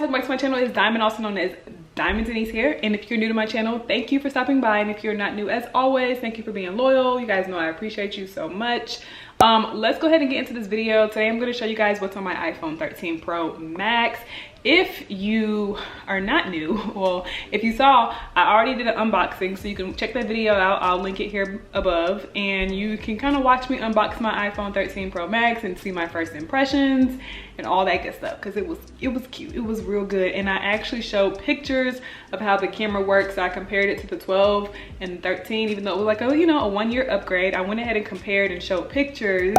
welcome back to my channel. It's Diamond, also known as Diamond Denise here. And if you're new to my channel, thank you for stopping by. And if you're not new, as always, thank you for being loyal. You guys know I appreciate you so much. Let's go ahead and get into this video. Today I'm going to show you guys what's on my iPhone 13 Pro Max. If you are not new, well, if you saw, I already did an unboxing, so you can check that video out. I'll link it here above, and you can kind of watch me unbox my iPhone 13 Pro Max and see my first impressions and all that good stuff, because it was cute. It was real good. And I actually showed pictures of how the camera works. I compared it to the 12 and 13, even though it was like a, you know, a 1-year upgrade. I went ahead and compared and showed pictures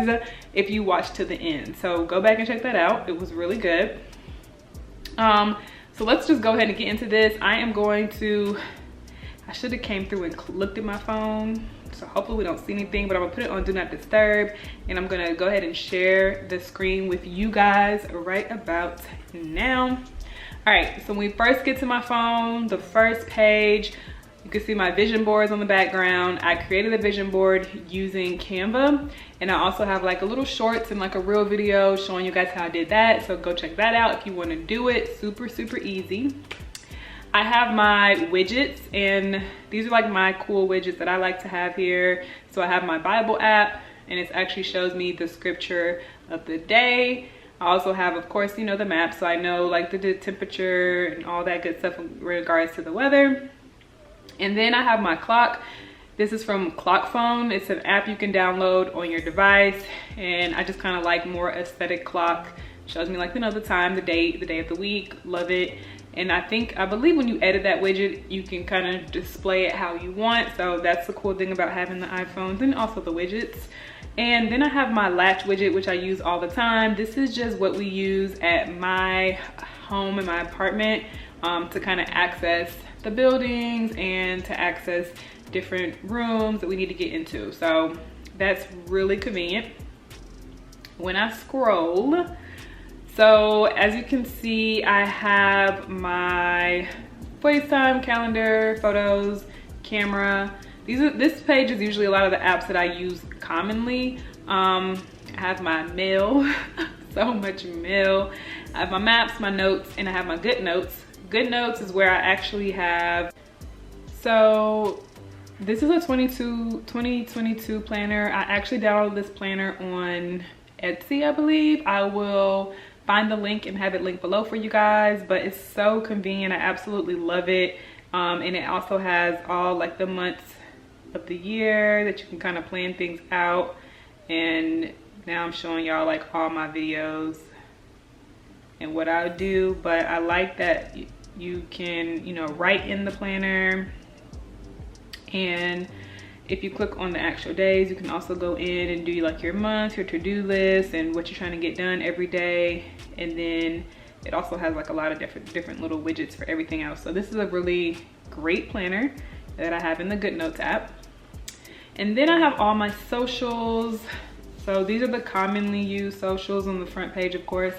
if you watched to the end. So go back and check that out. It was really good. So let's just go ahead and get into this. I should have came through and looked at my phone, so hopefully we don't see anything, but I'm gonna put it on Do Not Disturb, and I'm gonna go ahead and share the screen with you guys right about now. All right, so when we first get to my phone, the first page, you can see my vision boards on the background. I created a vision board using Canva, and I also have like a little shorts and like a real video showing you guys how I did that. So go check that out if you want to do it. Super, super easy. I have my widgets, and these are like my cool widgets that I like to have here. So I have my Bible app, and it actually shows me the scripture of the day. I also have, of course, you know, the map, so I know like the temperature and all that good stuff in regards to the weather. And then I have my clock. This is from Clock Phone. It's an app you can download on your device, and I just kind of like more aesthetic clock. Shows me like, you know, the time, the date, the day of the week. Love it. And I believe when you edit that widget, you can kind of display it how you want. So that's the cool thing about having the iPhones, and also the widgets. And then I have my latch widget, which I use all the time. This is just what we use at my home in my apartment to kind of access the buildings and to access different rooms that we need to get into. So that's really convenient. When I scroll, so as you can see, I have my FaceTime, calendar, photos, camera. This page is usually a lot of the apps that I use commonly. I have my mail, so much mail. I have my maps, my notes, and I have my Good Notes. Good Notes is where I actually have, so this is a 2022 planner. I actually downloaded this planner on Etsy, I believe. I will find the link and have it linked below for you guys, but it's so convenient. I absolutely love it. And it also has all like the months of the year that you can kind of plan things out. And now I'm showing y'all like all my videos and what I do, but I like that you can, you know, write in the planner, and if you click on the actual days, you can also go in and do like your month, your to-do list, and what you're trying to get done every day. And then it also has like a lot of different little widgets for everything else. So this is a really great planner that I have in the Good Notes app. And then I have all my socials. So these are the commonly used socials on the front page, of course.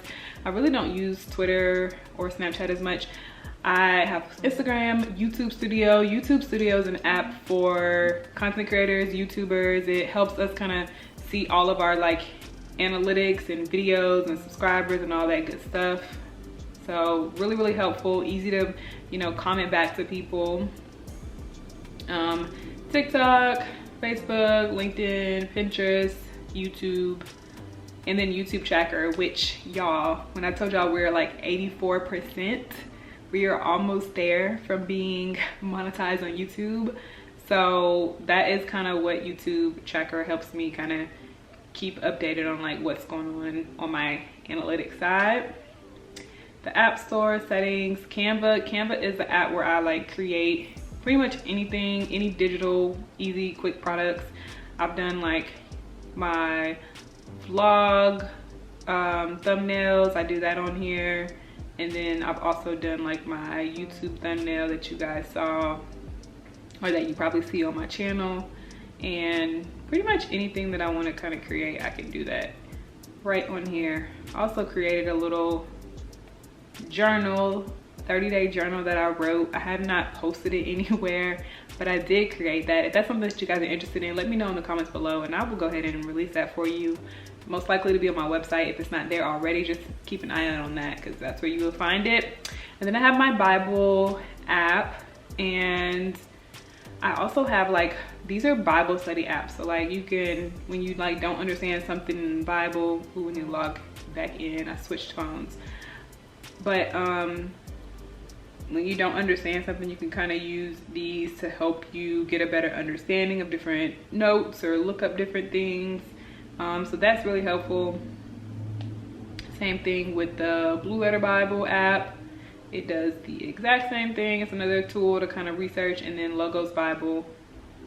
I really don't use Twitter or Snapchat as much. I have Instagram, YouTube Studio. YouTube Studio is an app for content creators, YouTubers. It helps us kind of see all of our like analytics and videos and subscribers and all that good stuff. So really, really helpful, easy to, you know, comment back to people. TikTok, Facebook, LinkedIn, Pinterest, YouTube, and then YouTube Tracker, which y'all, when I told y'all we're like 84%, we are almost there from being monetized on YouTube. So that is kind of what YouTube Tracker helps me kind of keep updated on like what's going on my analytics side. The App Store settings, Canva is the app where I like create pretty much anything, any digital, easy, quick products. I've done like my vlog thumbnails, I do that on here. And then I've also done like my YouTube thumbnail that you guys saw, or that you probably see on my channel. And pretty much anything that I want to kind of create, I can do that right on here. Also created a little journal, 30-day journal that I wrote. I have not posted it anywhere, but I did create that. If that's something that you guys are interested in, let me know in the comments below, and I will go ahead and release that for you. Most likely to be on my website. If it's not there already, just keep an eye out on that, because that's where you will find it. And then I have my Bible app, and I also have like, these are Bible study apps. So like you can, when you like don't understand something in the Bible, when you log back in, I switched phones. But when you don't understand something, you can kind of use these to help you get a better understanding of different notes or look up different things. So that's really helpful. Same thing with the Blue Letter Bible app. It does the exact same thing. It's another tool to kind of research. And then Logos Bible,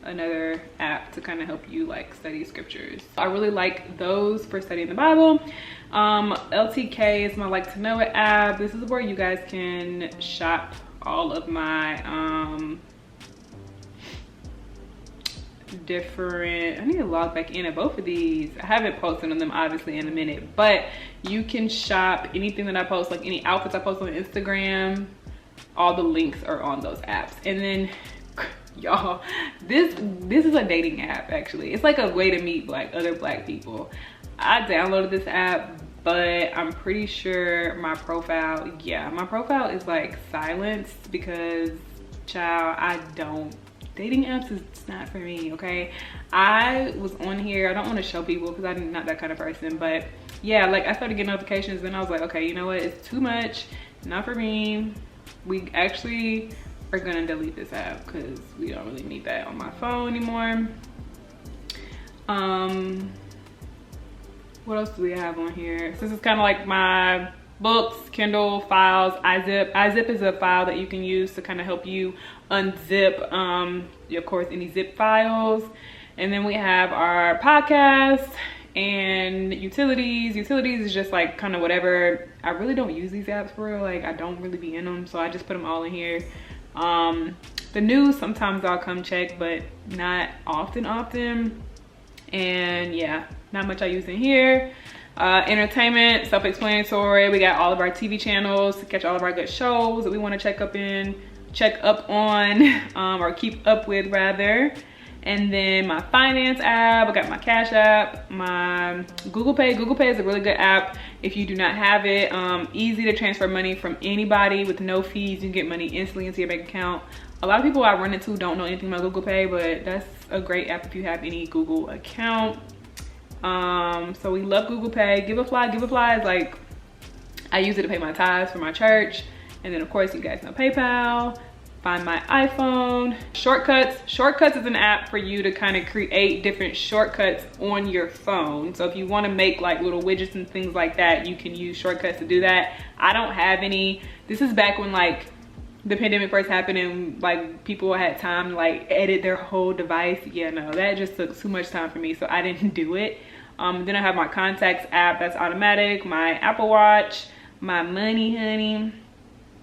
another app to kind of help you like study scriptures. I really like those for studying the Bible. LTK is my Like to Know It app. This is where you guys can shop all of my different, I need to log back in at both of these. I haven't posted on them obviously in a minute, but you can shop anything that I post, like any outfits I post on Instagram. All the links are on those apps. And then y'all, this is a dating app actually. It's like a way to meet like other black people. I downloaded this app, but I'm pretty sure my profile, yeah, my profile is like silenced because child, dating apps is not for me, okay? I was on here, I don't want to show people because I'm not that kind of person, but yeah, like I started getting notifications and I was like, okay, you know what, it's too much, not for me. We actually are gonna delete this app because we don't really need that on my phone anymore. What else do we have on here? So this is kind of like my books, Kindle, files, iZip. iZip is a file that you can use to kind of help you unzip, of course, any zip files. And then we have our podcast and utilities. Utilities is just like kind of whatever. I really don't use these apps for real. Like I don't really be in them, so I just put them all in here. The news, sometimes I'll come check, but not often. And yeah, not much I use in here. Entertainment, self-explanatory. We got all of our TV channels to catch all of our good shows that we want to check up on, or keep up with rather. And then my finance app, I got my Cash App, my Google Pay. Google Pay is a really good app if you do not have it. Easy to transfer money from anybody with no fees. You can get money instantly into your bank account. A lot of people I run into don't know anything about Google Pay, but that's a great app if you have any Google account. So we love Google Pay. Giveafly is like, I use it to pay my tithes for my church. And then of course you guys know PayPal. Find My iPhone. Shortcuts is an app for you to kind of create different shortcuts on your phone. So if you want to make like little widgets and things like that, you can use Shortcuts to do that. I don't have any. This is back when like the pandemic first happened and like people had time to like edit their whole device. Yeah, no, that just took too much time for me, so I didn't do it. Then I have my contacts app, that's automatic, my Apple Watch, my Money Honey,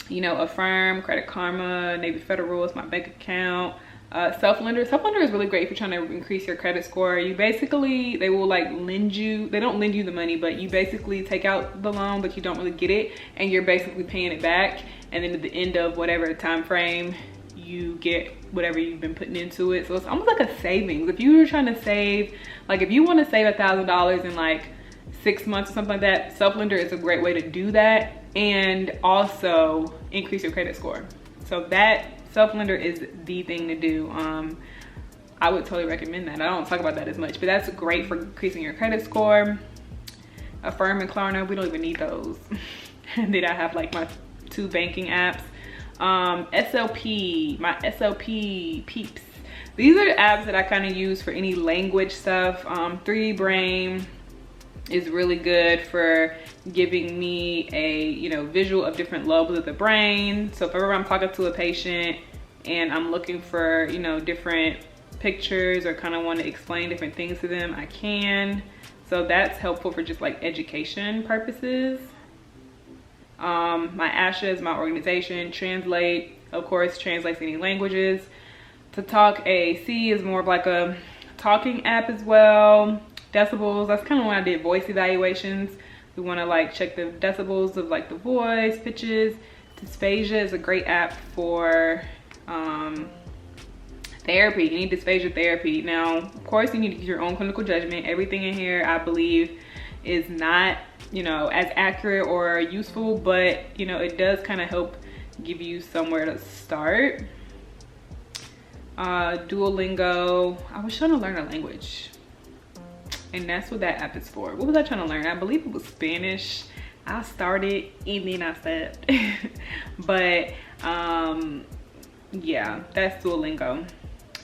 you know, Affirm, Credit Karma, Navy Federal is my bank account. Self-lender is really great if you're trying to increase your credit score. You basically, they will like lend you, they don't lend you the money, but you basically take out the loan but you don't really get it, and you're basically paying it back, and then at the end of whatever time frame you get whatever you've been putting into it. So it's almost like a savings. If you were trying to save, like if you want to save $1,000 in like 6 months or something like that, Self-lender is a great way to do that and also increase your credit score. So that Self-lender is the thing to do. I would totally recommend that. I don't talk about that as much, but that's great for increasing your credit score. Affirm and Klarna, we don't even need those. And then I have like my 2 banking apps. SLP, my SLP peeps. These are apps that I kind of use for any language stuff. 3D Brain is really good for giving me a, you know, visual of different lobes of the brain. So if ever I'm talking to a patient and I'm looking for, you know, different pictures or kind of want to explain different things to them, I can. So that's helpful for just like education purposes. My ASHA is my organization. Translate, of course, translates any languages. To Talk AC is more of like a talking app as well. Decibels, that's kind of when I did voice evaluations. We want to like check the decibels of like the voice, pitches. Dysphagia is a great app for therapy, any dysphagia therapy. Now, of course, you need to use your own clinical judgment. Everything in here, I believe, is not, you know, as accurate or useful, but you know, it does kind of help give you somewhere to start. Duolingo, I was trying to learn a language, and that's what that app is for. What was I trying to learn? I believe it was Spanish. I started and then I stopped. But yeah, that's Duolingo.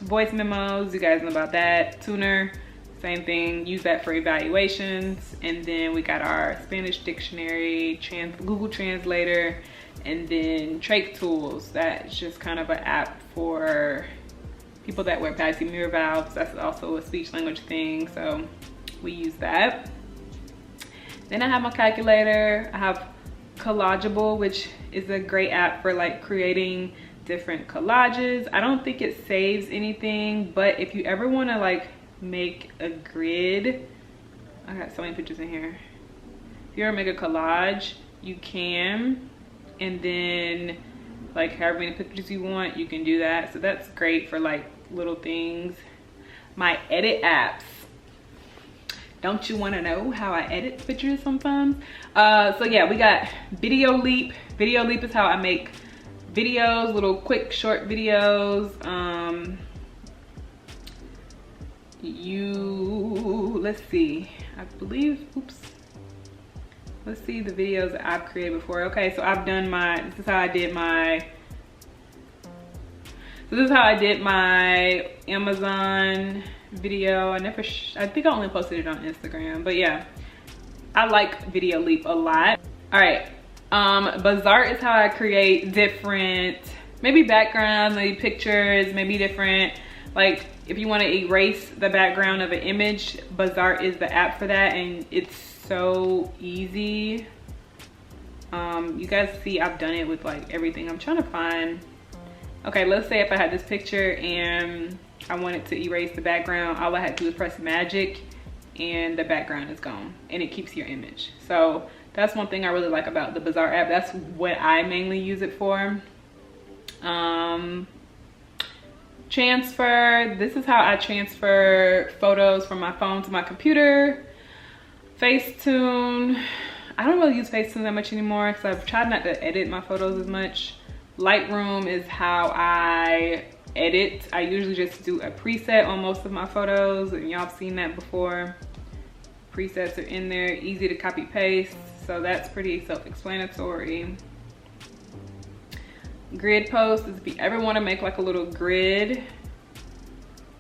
Voice memos, you guys know about that. Tuner, same thing, use that for evaluations. And then we got our Spanish dictionary, Google Translator, and then Trach Tools. That's just kind of an app for people that wear Passy mirror valves. That's also a speech language thing, so we use that. Then I have my calculator. I have Collageable, which is a great app for like creating different collages. I don't think it saves anything, but if you ever want to like make a grid, I got so many pictures in here. If you ever make a collage, you can, and then like however many pictures you want, you can do that. So that's great for like little things. My edit apps. Don't you want to know how I edit pictures sometimes? So yeah, we got Video Leap. Video Leap is how I make videos, little quick short videos. Let's see, I believe, oops. Let's see the videos that I've created before. Okay, so I've done this is how I did my Amazon video. I think I only posted it on Instagram, but yeah, I like Video Leap a lot. All right, Bazaar is how I create different, maybe backgrounds, maybe pictures, maybe different, like if you want to erase the background of an image, Bazaar is the app for that, and it's so easy. You guys see I've done it with like everything. I'm trying to find, okay, let's say if I had this picture and I wanted to erase the background, all I had to do is press magic and the background is gone, and it keeps your image. So that's one thing I really like about the Bazaar app. That's what I mainly use it for. Transfer, this is how I transfer photos from my phone to my computer. Facetune, I don't really use Facetune that much anymore because I've tried not to edit my photos as much. Lightroom is how I edit. I usually just do a preset on most of my photos, and y'all have seen that before. Presets are in there, easy to copy paste, so that's pretty self-explanatory. Grid post is if you ever want to make like a little grid,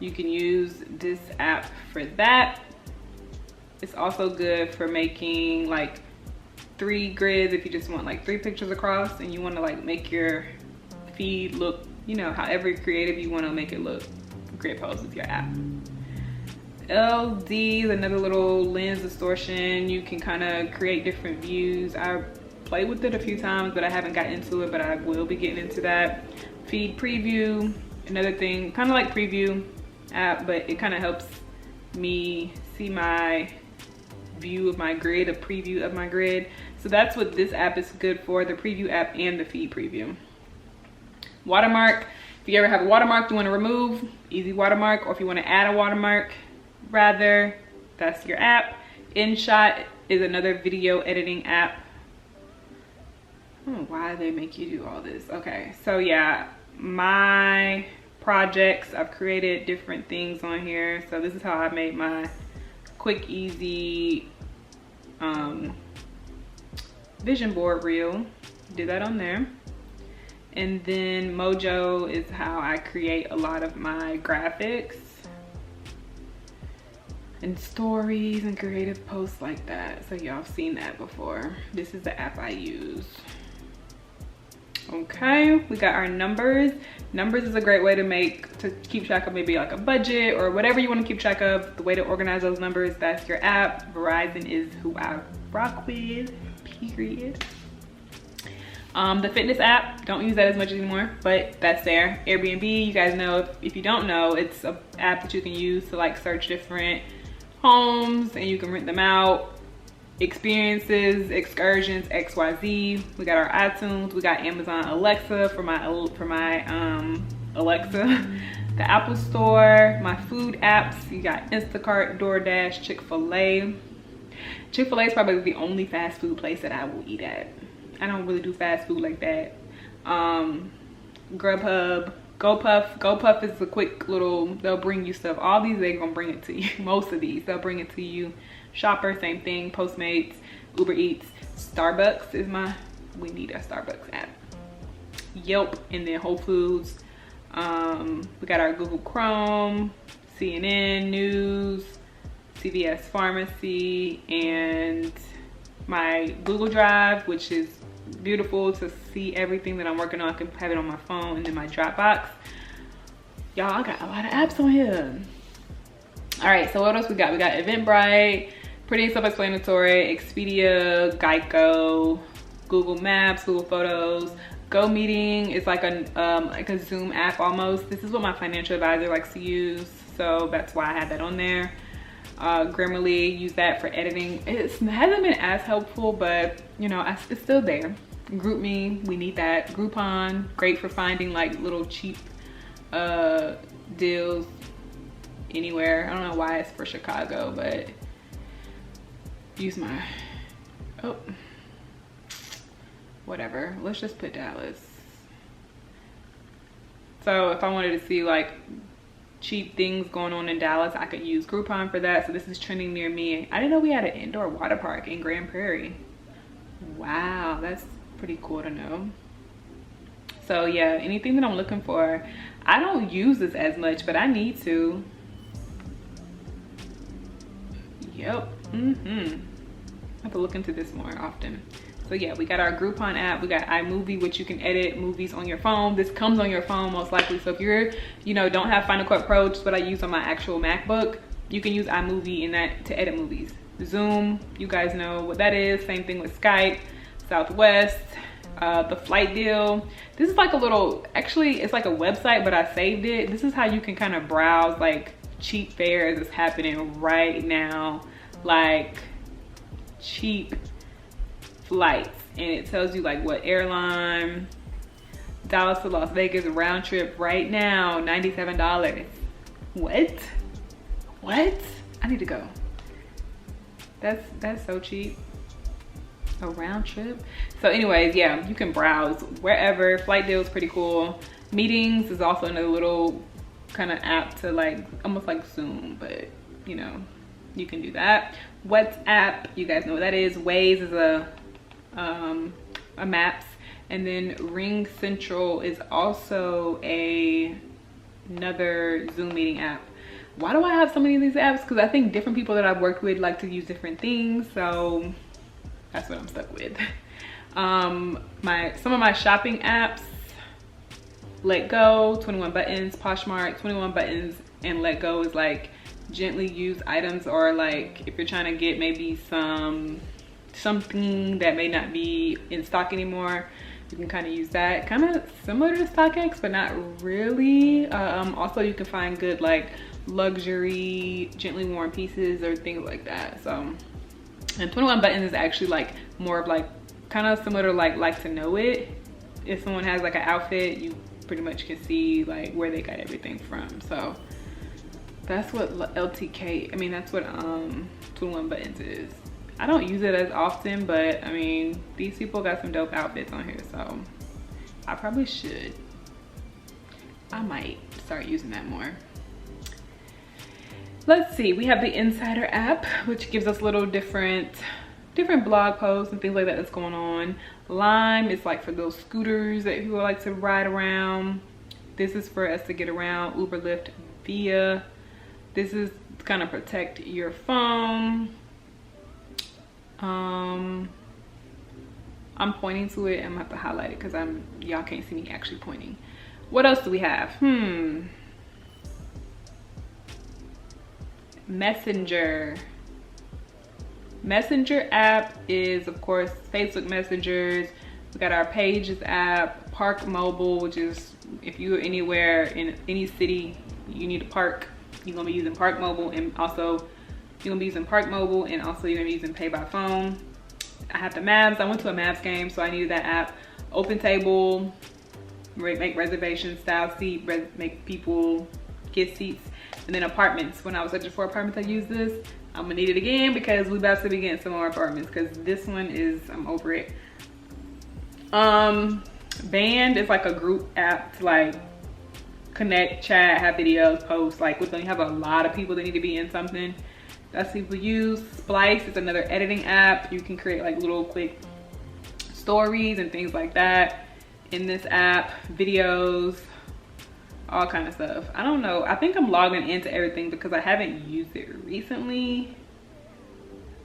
you can use this app for that. It's also good for making like 3 grids if you just want like 3 pictures across and you want to like make your feed look, you know, however creative you want to make it look. Grid post with your app. LD is another little lens distortion. You can kind of create different views. I played with it a few times, but I haven't gotten into it, but I will be getting into that. Feed preview, another thing, kind of like preview app, but it kind of helps me see my view of my grid, a preview of my grid. So that's what this app is good for, the preview app and the feed preview. Watermark, if you ever have a watermark you want to remove, easy watermark, or if you want to add a watermark rather, that's your app. InShot is another video editing app. I don't know why they make you do all this. Okay, so yeah, my projects, I've created different things on here. So this is how I made my quick, easy vision board reel. Did that on there. And then Mojo is how I create a lot of my graphics and stories and creative posts like that. So y'all have seen that before. This is the app I use. Okay, we got our numbers. Numbers is a great way to keep track of maybe like a budget or whatever you want to keep track of. The way to organize those numbers, that's your app. Verizon is who I rock with, period. The fitness app, don't use that as much anymore, but that's there. Airbnb, you guys know, if you don't know, it's an app that you can use to like search different homes and you can rent them out. Experiences, excursions, XYZ. We got our iTunes, we got Amazon Alexa for my Alexa. The Apple Store, my food apps, you got Instacart, DoorDash, Chick-fil-A. Chick-fil-A is probably the only fast food place that I will eat at. I don't really do fast food like that. Grubhub, GoPuff is a quick little, they'll bring you stuff. All these, they're gonna bring it to you. Most of these, they'll bring it to you. Shopper, same thing. Postmates, Uber Eats. Starbucks is we need a Starbucks app. Yelp, and then Whole Foods. We got our Google Chrome, CNN News, CVS Pharmacy, and my Google Drive, which is beautiful to see everything that I'm working on. I can have it on my phone, and then my Dropbox. Y'all, I got a lot of apps on here. All right, so what else we got? We got Eventbrite, pretty self-explanatory, Expedia, Geico, Google Maps, Google Photos. Go Meeting is like a Zoom app almost. This is what my financial advisor likes to use, so that's why I had that on there. Grammarly, use that for editing. It hasn't been as helpful, but you know, it's still there. GroupMe, we need that. Groupon, great for finding like little cheap deals anywhere. I don't know why it's for Chicago, but use my, oh, whatever. Let's just put Dallas. So if I wanted to see like cheap things going on in Dallas, I could use Groupon for that. So this is trending near me. I didn't know we had an indoor water park in Grand Prairie. Wow, that's pretty cool to know. So yeah, anything that I'm looking for. I don't use this as much, but I need to. Yep. I have to look into this more often. So yeah, we got our Groupon app. We got iMovie, which you can edit movies on your phone. This comes on your phone most likely. So if you're, you know, don't have Final Cut Pro, which is what I use on my actual MacBook, you can use iMovie in that to edit movies. Zoom, you guys know what that is. Same thing with Skype, Southwest, the flight deal. This is like a little, actually it's like a website, but I saved it. This is how you can kind of browse like cheap fares that's happening right now, like cheap flights, and it tells you like what airline. Dallas to Las Vegas round trip right now, $97. What? I need to go. That's so cheap. A round trip. So anyways, yeah, you can browse wherever. Flight deal is pretty cool. Meetings is also another little kind of app to like, almost like Zoom, but you know, you can do that. WhatsApp, you guys know what that is. Waze is a maps, and then Ring Central is also another Zoom meeting app. Why do I have so many of these apps? Because I think different people that I've worked with like to use different things, so that's what I'm stuck with. Some of my shopping apps: Let Go, 21 Buttons, Poshmark. 21 Buttons and Let Go is like gently used items, or like if you're trying to get maybe something that may not be in stock anymore, you can kind of use that. Kind of similar to StockX, but not really. Also, you can find good like luxury gently worn pieces or things like that. So, and 21 Buttons is actually like more of like kind of similar to like to know it. If someone has like an outfit, you pretty much can see like where they got everything from. So that's what LTK, I mean, that's what 21 Buttons is. I don't use it as often, but I mean, these people got some dope outfits on here, so I probably should. I might start using that more. Let's see, we have the Insider app, which gives us little different blog posts and things like that that's going on. Lime is like for those scooters that people like to ride around. This is for us to get around. Uber, Lyft, Via. This is to kind of protect your phone. I'm pointing to it. I'm gonna have to highlight it because y'all can't see me actually pointing. What else do we have? Messenger app is of course Facebook Messengers. We got our Pages app, Park Mobile, which is if you're anywhere in any city you need a park, you're gonna be using Park Mobile, and also you're gonna be using Park Mobile, and also you're gonna be using Pay by Phone. I have the Mavs. I went to a Mavs game, so I needed that app. Open Table, make reservations, Style Seat, make people get seats. And then Apartments. When I was searching for apartments, I used this. I'm gonna need it again because we about to be getting some more apartments, because this one is, I'm over it. Band is like a group app to like connect, chat, have videos, post, like when you have a lot of people that need to be in something. That's what people use. Splice is another editing app. You can create like little quick stories and things like that in this app, videos, all kind of stuff. I don't know, I think I'm logging into everything because I haven't used it recently,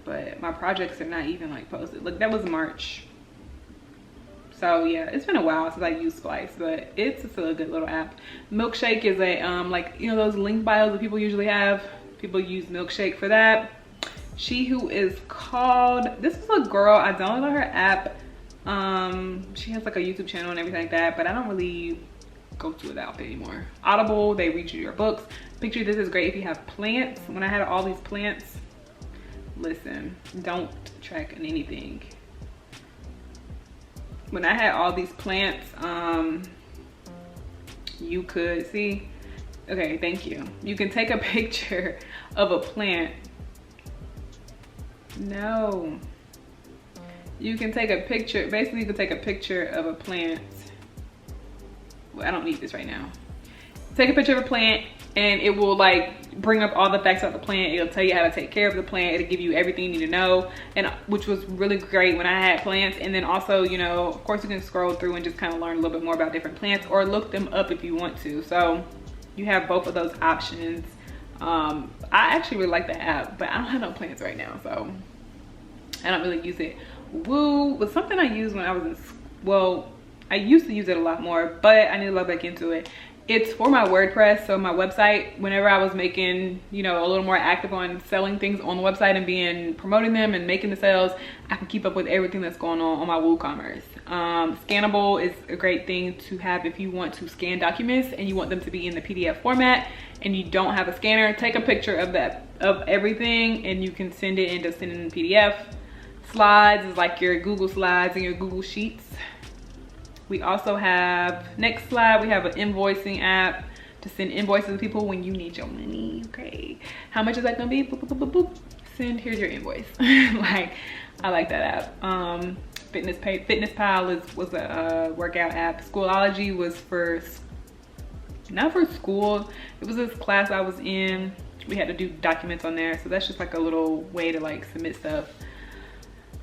but my projects are not even like posted. Look, that was March. So yeah, it's been a while since I used Splice, but it's still a good little app. Milkshake is a like, you know, those link bios that people usually have. People use Milkshake for that. She who is called, this is a girl, I downloaded her app. She has like a YouTube channel and everything like that, but I don't really go to that anymore. Audible, they read you your books. Picture this is great if you have plants. When I had all these plants, listen, don't track in anything. When I had all these plants, you could see, okay, thank you. You can take a picture of a plant. No. You can take a picture, basically you can take a picture of a plant. Well, I don't need this right now. Take a picture of a plant and it will like bring up all the facts about the plant. It'll tell you how to take care of the plant. It'll give you everything you need to know, and which was really great when I had plants. And then also, you know, of course you can scroll through and just kind of learn a little bit more about different plants or look them up if you want to. So you have both of those options. I actually really like the app, but I don't have no plants right now, so I don't really use it. Woo was something I used when I was in, well, I used to use it a lot more, but I need to log back into it. It's for my WordPress, so my website, whenever I was making, you know, a little more active on selling things on the website and promoting them and making the sales, I can keep up with everything that's going on my WooCommerce. Scannable is a great thing to have if you want to scan documents and you want them to be in the PDF format and you don't have a scanner. Take a picture of that, of everything, and you can send it and just send it in PDF. Slides is like your Google Slides and your Google Sheets. We also have, next slide, we have an invoicing app to send invoices to people when you need your money. Okay, how much is that gonna be? Boop, boop, boop, boop, boop. Send, here's your invoice. Like, I like that app. FitnessPal was a workout app. Schoolology was for, not for school. It was this class I was in. We had to do documents on there. So that's just like a little way to like submit stuff.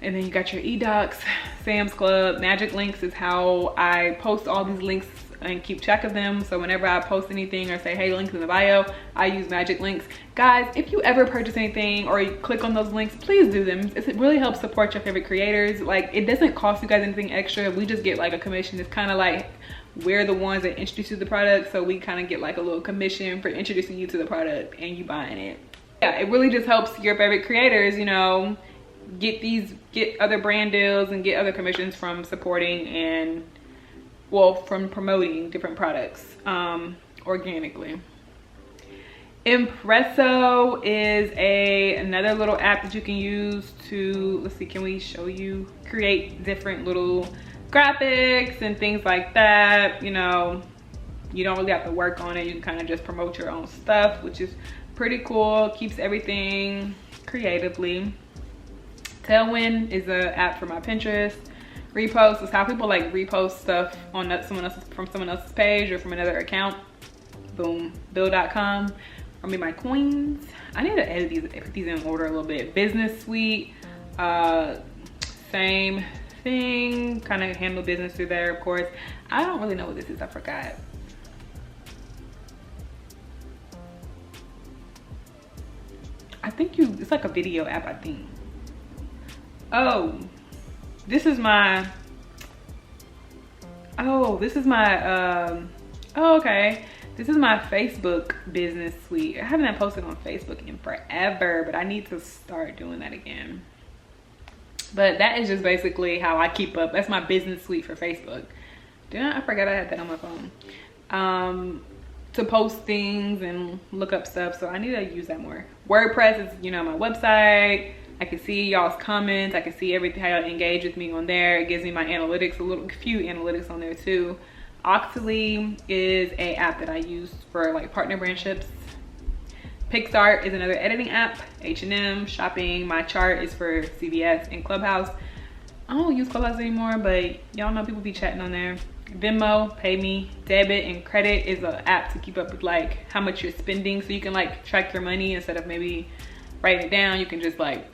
And then you got your eDocs, Sam's Club. Magic Links is how I post all these links and keep track of them. So whenever I post anything or say, hey, links in the bio, I use Magic Links. Guys, if you ever purchase anything or you click on those links, please do them. It really helps support your favorite creators. Like, it doesn't cost you guys anything extra. We just get like a commission. It's kind of like we're the ones that introduce you to the product. So we kind of get like a little commission for introducing you to the product and you buying it. Yeah, it really just helps your favorite creators, you know, get other brand deals and get other commissions from supporting and, well, from promoting different products organically. Impresso is another little app that you can use to, let's see, can we show you, create different little graphics and things like that. You know, you don't really have to work on it. You can kind of just promote your own stuff, which is pretty cool. Keeps everything creatively. Tailwind is an app for my Pinterest. Repost is how people like repost stuff on someone else's page or from another account. Boom. Bill.com. I mean, my coins. I need to edit these, put these in order a little bit. Business Suite, same thing. Kind of handle business through there, of course. I don't really know what this is. I forgot. I think it's like a video app, I think. Oh, this is my, oh, okay. This is my Facebook business suite. I haven't posted on Facebook in forever, but I need to start doing that again. But that is just basically how I keep up. That's my business suite for Facebook. I forgot I had that on my phone. To post things and look up stuff. So I need to use that more. WordPress is, you know, my website. I can see y'all's comments. I can see everything, how y'all engage with me on there. It gives me my analytics, a few analytics on there too. Oxily is an app that I use for like partner brandships. Picsart is another editing app. H&M, shopping. My chart is for CVS and Clubhouse. I don't use KILLAWATT anymore, but y'all know people be chatting on there. Venmo, pay me, debit and credit is an app to keep up with like how much you're spending, so you can like track your money instead of maybe writing it down. You can just like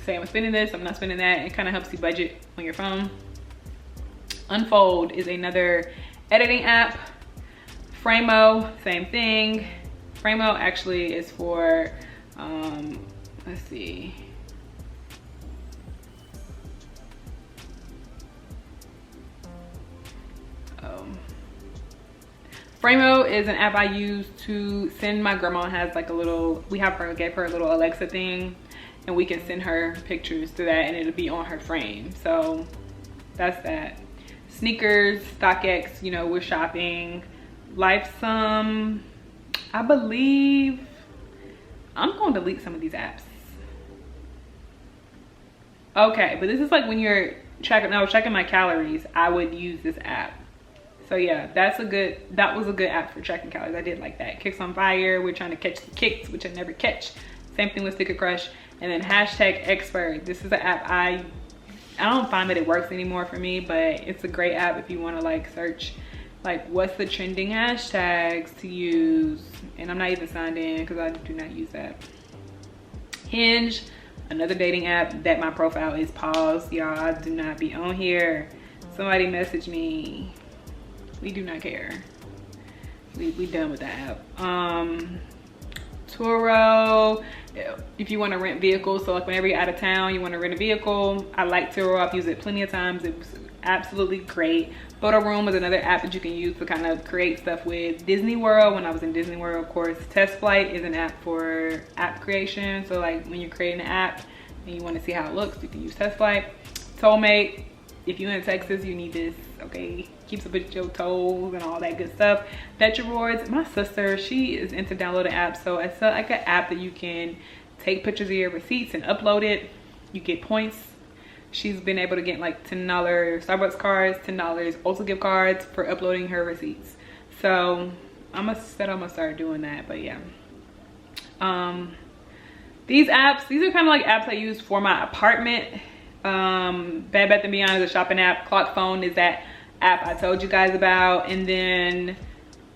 say I'm spending this, I'm not spending that. It kind of helps you budget on your phone. Unfold is another editing app. Framo, same thing. Framo actually is for let's see, Framo is an app I use to send. My grandma has like a little, gave her a little Alexa thing, and we can send her pictures through that and it'll be on her frame. So that's that. Sneakers, StockX, you know, we're shopping. Lifesum, I believe, I'm gonna delete some of these apps. Okay, but this is like when you're checking, I was checking my calories, I would use this app. So yeah, that was a good app for tracking calories. I did like that. Kicks on Fire, we're trying to catch the kicks, which I never catch. Same thing with Sticker Crush. And then hashtag Expert. This is an app I don't find that it works anymore for me, but it's a great app if you want to like search like what's the trending hashtags to use. And I'm not even signed in because I do not use that. Hinge, another dating app that my profile is paused. Y'all, I do not be on here. Somebody message me. We do not care. We done with that app. Turo, if you want to rent vehicles, so like whenever you're out of town, you want to rent a vehicle. I like Turo. I've used it plenty of times. It was absolutely great. Photo Room is another app that you can use to kind of create stuff with. Disney World, when I was in Disney World, of course. Test Flight is an app for app creation. So like when you're creating an app and you want to see how it looks, you can use Test Flight. Tollmate, if you're in Texas, you need this, okay? Keeps up with your tolls and all that good stuff. Fetch Rewards, my sister, she is into downloading apps. So it's like an app that you can take pictures of your receipts and upload it. You get points. She's been able to get like $10 Starbucks cards, $10 Ulta gift cards for uploading her receipts. So I'm gonna start doing that, but yeah. These apps, these are kind of like apps I use for my apartment. Bed Bath & Beyond is a shopping app. Clock Phone is that app I told you guys about. And then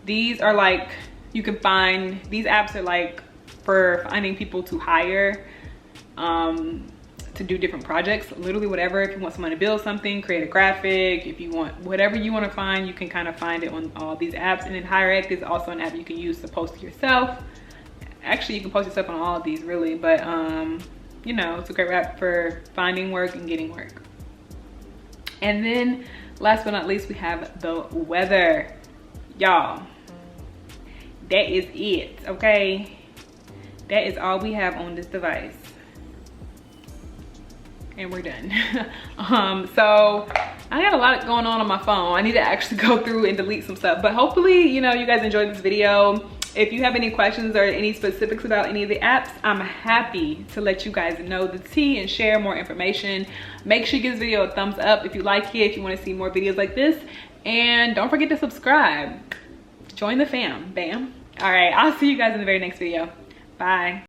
these are like, you can find, these apps are like for finding people to hire to do different projects, literally whatever. If you want someone to build something, create a graphic, if you want whatever you want to find, you can kind of find it on all these apps. And then HireX is also an app you can use to post yourself. Actually, you can post yourself on all of these really, but you know, it's a great app for finding work and getting work. And then last but not least, we have the weather. Y'all, that is it, okay? That is all we have on this device. And we're done. So I got a lot going on my phone. I need to actually go through and delete some stuff, but hopefully, you know, you guys enjoyed this video. If you have any questions or any specifics about any of the apps, I'm happy to let you guys know the tea and share more information. Make sure you give this video a thumbs up if you like it, if you want to see more videos like this. And don't forget to subscribe. Join the fam, bam. All right, I'll see you guys in the very next video. Bye.